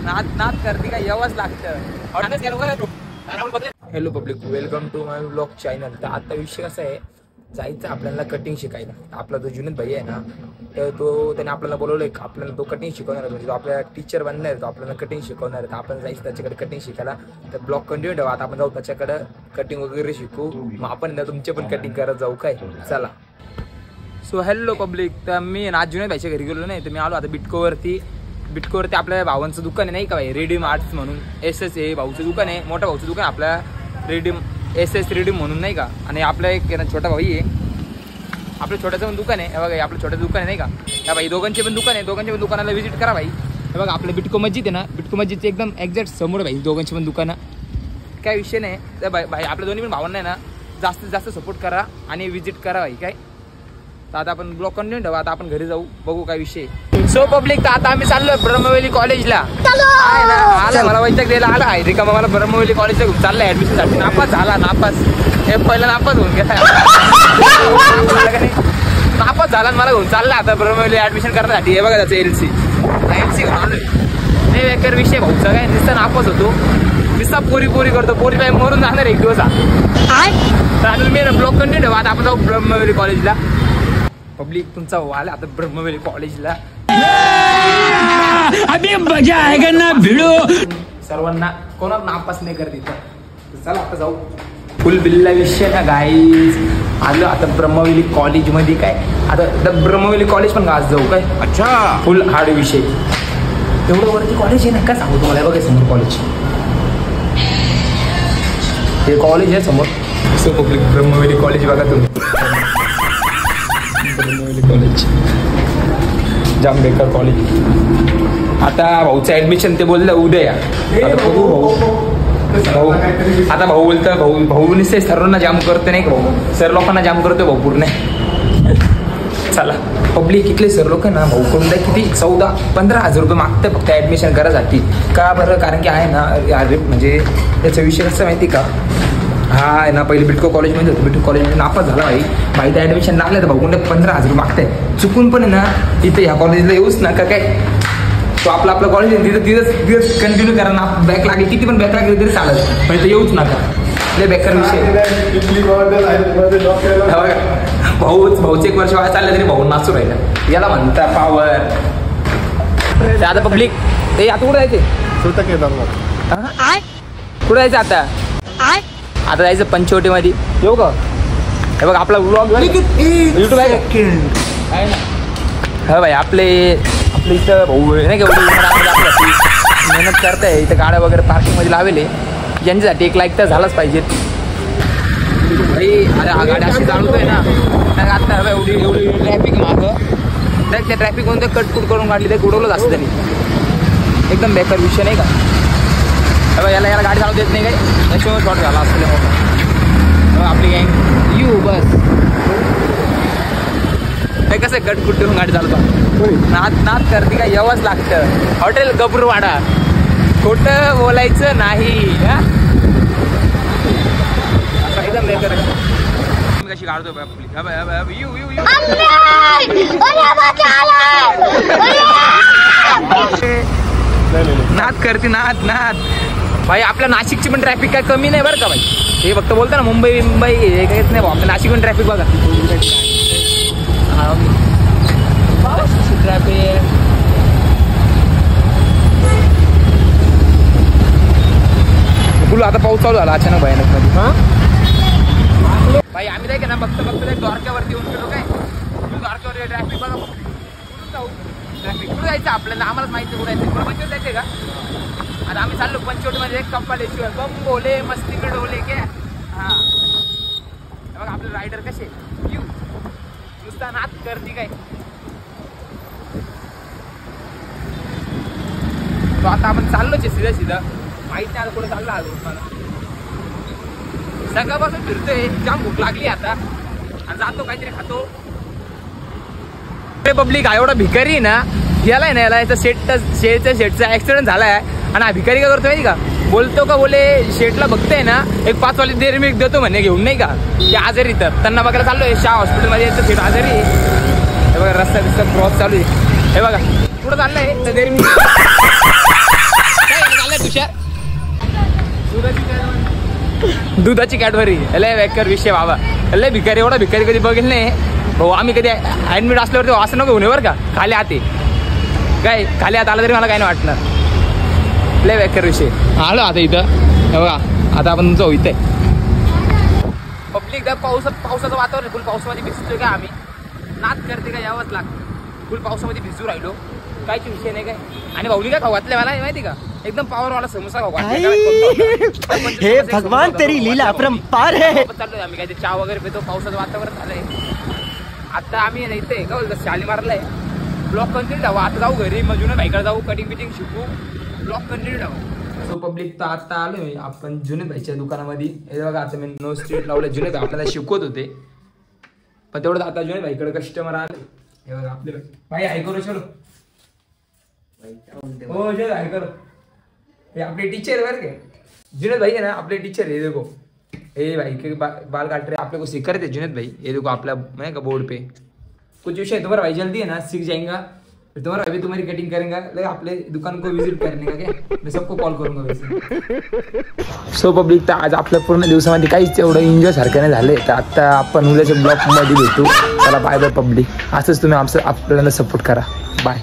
नाद करते का यावंच लागतं. Hello public, welcome to my blog channel. तर आता विषय कसा आहे, जायचं आपल्याला कटिंग शिकायला. आपला जो जुनेद भाई आहे ना, तर त्याने आपल्याला बोलवलं आहे, आपल्याला तो कटिंग शिकवणार आहे. म्हणजे तो आपल्याला टीचर बनणार आहे, तो आपल्याला कटिंग शिकवणार आहे. तर आपण जायचं त्याच्याकडे कटिंग शिकायला. तर ब्लॉग कंटिन्यू ठेवा. आता आपण जाऊ त्याच्याकडे कटिंग वगैरे शिकू. मग आपण ना तुमचे पण कटिंग करत जाऊ काय. चला. सो हॅलो पब्लिक, तर मी आज जुनेद भाईच्या घरी गेलो नाही, तर मी आलो आता बिटकोवरती आपल्या भावांचं दुकान आहे नाही का भाई, रेडीम आर्ट्स म्हणून. SS हे भाऊचं दुकान आहे, मोठं भाऊचं दुकान आपल्या रेडीम SS रेडीम म्हणून नाही का. आणि आपलं एक छोटा भाई आहे, आपलं छोट्याचं पण दुकान आहे. बघा आपलं छोटं दुकान आहे नाही का. त्या भाई दोघांचे पण दुकान आहे, दोघांच्या पण दुकानाला व्हिजिट करा भाई. हे बघा आपलं बिटको मस्जिद आहे ना, बिटको मस्जिदचं एकदम एक्झॅक्ट समोर भाई दोघांचे पण दुकानं. काय विषय नाही. तर भाई आपल्या दोन्ही पण भावांना आहे ना जास्तीत जास्त सपोर्ट करा आणि व्हिजिट करा भाई काय. तर आता आपण ब्लॉग कंटिन्यू ठेवा. आता आपण घरी जाऊ, बघू काय विषय. सो पब्लिक, तर आता आम्ही चाललोय ब्रह्मवेली कॉलेजला. आहे ना, आला मला वैताग द्यायला आला आहे रे का. मला ब्रह्मवेली कॉलेजला घेऊन चाललंय ऍडमिशनसाठी. नापास झाला, हे पहिला नापास होऊन गेला. नापास झाला मला घेऊन चालला आता ब्रह्मवेली ऍडमिशन करण्यासाठी. हे बघा त्याचं LC घेऊन आलोय. नाही बेकार विषय भाऊचा काय, नुसता नापास होतो, नुसता पोरी करतो. पोरी काय मरून जाणार एक दिवस. तर मी ब्लॉग कंटिन्यू ठेवा. आता आपण जाऊ ब्रह्मवेली कॉलेजला. पब्लिक तुमचा आला आता ब्रह्मवेली कॉलेजला. अभी मजा आएगा ना भिडो. सर्वांना कोणाला नापास नाही करत इथं. चला आता जाऊ. फुल बिल्ला विषय ना गाईज. आलो आता ब्रह्मवेली कॉलेज मध्ये. काय आता ब्रह्मवेली कॉलेज पण आज जाऊ काय. अच्छा, फुल हार्ड विषय. एवढं वरती कॉलेज आहे ना, काय सांगू तुम्हाला. बघा समोर कॉलेज, हे कॉलेज आहे समोर. सो पब्लिक ब्रह्मवेली कॉलेज बघा तुम्ही. ब्रह्मवेली कॉलेज जाम बेकार कॉलेज. आता भाऊचं ऍडमिशन ते बोललं उद्या या. आता बघू भाऊ. आता भाऊ बोलतं, भाऊ निश्चय सर्वांना जाम करतो नाही का भाऊ. सर लोकांना जाम करतोय भाऊ पूर्ण. चला पब्लिक, इथले सर लोक ना भाऊ करून द्या किती 14-15 हजार रुपये मागतं फक्त ऍडमिशन करायसाठी. का बरं, कारण की आहे ना अरे म्हणजे त्याचा विषय कसं माहिती का. हा आहे ना, पहिले बिटको कॉलेजमध्ये होतो, बिटको कॉलेजमध्ये नापास झाला भाई तर ऍडमिशन लागलं तर भाऊ 15 हजार मागताय. चुकून पण आहे ना इथे ह्या कॉलेजला येऊच नका काय. तो आपलं कॉलेज आहे तिथं कंटिन्यू करा ना. बॅक लागली किती पण बॅक लागली तरी चालत, पण इथं येऊच नका. लय बेकार विषय. भाऊचं 1 वर्ष वाया चाललं तरी भाऊ नाचू राहिला. याला म्हणता पावर. आता पब्लिक ते आता कुठं जायचे, कुठं जायचं आता. आता जायचं पंचवटीमध्ये. येऊ का. हे बघ आपला ब्लॉग युट्यूब आहे ना. हा भाई आपले इथं भाऊ नाही का मेहनत करताय. इथं गाड्या वगैरे पार्किंगमध्ये लावले. यांच्यासाठी 1 लाईक तर झालाच पाहिजे भाई. अरे हा गाडी अशी चालवतोय ना, आता एवढी ट्रॅफिक मागं त्या ट्रॅफिकमध्ये कटकुट करून काढली. ते उडवलंच असतं त्यांनी. एकदम बेकार विषय नाही का. याला गाडी चालवता येत नाही काय, त्याच्यामुळे शॉर्ट झाला असं मोठा. आपली गँग यू बस हे कसं कटकुट करून गाडी चालवता. नाद करते का यावंच लागतं. हॉटेल गबरूवाडा, खोटं बोलायचं नाही. एकदम बेकार कशी काढतो आपली. नाद करते नाद भाई. आपल्या नाशिकची पण ट्रॅफिक काय कमी नाही बरं का भाई. हे फक्त बोलतं ना मुंबई हे काहीच नाही भाऊ. आपल्या नाशिक पण ट्रॅफिक बघा. ट्रॅफिक बोलू. आता पाऊस चालू झाला अचानक भयानक मध्ये. भाई आम्ही नाही का ना फक्त द्वारक्यावरती येऊन गेलो काय. द्वारक्यावर ट्रॅफिक बघा. ट्रॅफिक कुठं जायचं आपल्याला, आम्हालाच माहिती कुठं जायचं. पंचवटी जायचे का. आता आम्ही चाललो पंचवटीमध्ये. एक कपालेश्वर बम बोले मस्ती में डोले क्या. हा बघा आपले रायडर कसे यू नुसता नाद करते काय. तो आता आपण चाललोच आहे सीधा माहित नाही आता कुठे चालला आलो मला. सकाळपासून फिरतोय, जाम भूक लागली आता आणि जातो काहीतरी खातो. पब्लिक हा एवढा भिकारी ना, याला ना याचा शेटचा ऍक्सिडेंट झालाय. आणि हा भिकारी काय करतो माहिती का, बोलतो का बोले शेटला बघतोय ना 1 5 वाली देर मी देतो म्हणे घेऊन नाही का. ते आजारी तर त्यांना बघायला चाललोय शाह हॉस्पिटलमध्ये. यायचं शेट आजारी. हे बघा रस्ता क्रॉस चालू आहे. हे बघा कुठं चाललंय तर देर मी दुधाची कॅडबरी लय बेकार विषय बाबा, लय भिकारी, एवढा भिकारी कधी बघेल नाही भाऊ. आम्ही कधी ऍडमिट असल्यावर तेव्हा असं नको होणे बरं का, खाली हात काय खाली हात आला तरी मला काय नाही वाटणार. लय बेकार विषय. आलो आता इथं हे बघा, आता आपण जाऊ इथे पब्लिक. पावसाचं वातावरण, फुल पावसामध्ये भिजतोय का आम्ही, नाच करते का यावंच लागतं. फुल पावसामध्ये भिजू राहिलो, कायची विषय नाही काय. आणि भाऊली काय खाऊ घातलंय मला माहिती का, एकदम पावरवाला समोसा खाऊ घातलाय. हे भगवान तेरी लीला अपरंपार है. चाललोय आम्ही, काय ते चहा वगैरे पितो, पावसाचं वातावरण झालंय. आता आम्ही इथे काय बोलतो शालीमारलाय. ब्लॉक कंटिन्यू जाऊ, आता जाऊ घरी, मग जुने भाईकडे जाऊ, कटिंग बिटिंग शिकू, ब्लॉक कंटिन्यू जाऊ. सो पब्लिक तर आता आलोय आपण जुने भाईच्या दुकानामध्ये. हे बघा आता मी नो स्ट्रीट लावलं, जुने भाई आपल्याला शिकवत होते, पण तेवढं आता जुने भाईकडे कस्टमर आले. हे बघा आपले भाई हाय करू चलो, हो चलो हाय करो. हे आपले टीचर बरं के जुनेद भाई है ना, अपने टीचर है. देखो ये भाई के बाल काट रहे, आप लोग को सिखा रहे थे जुनेद भाई. ये देखो आपला मैं का बोर्ड पे कुछ विषय, तुम्हारा भाई जल्दी है ना सीख जाएगा, फिर तुम्हारा भाई तुम्हारी कटिंग करेगा. लगे आपले दुकान को विजिट करने का क्या, मैं सबको कॉल करूंगा वैसे. सो पब्लिक तर आज आपल्या पूर्ण दिवसामध्ये काहीच एवढं एन्जॉय सारखं नाही झाले. तर आता आपण उद्याच्या ब्लॉग मध्ये भेटू. चला बाय बाय पब्लिक. असंच तुम्ही आपल्याला सपोर्ट करा. बाय.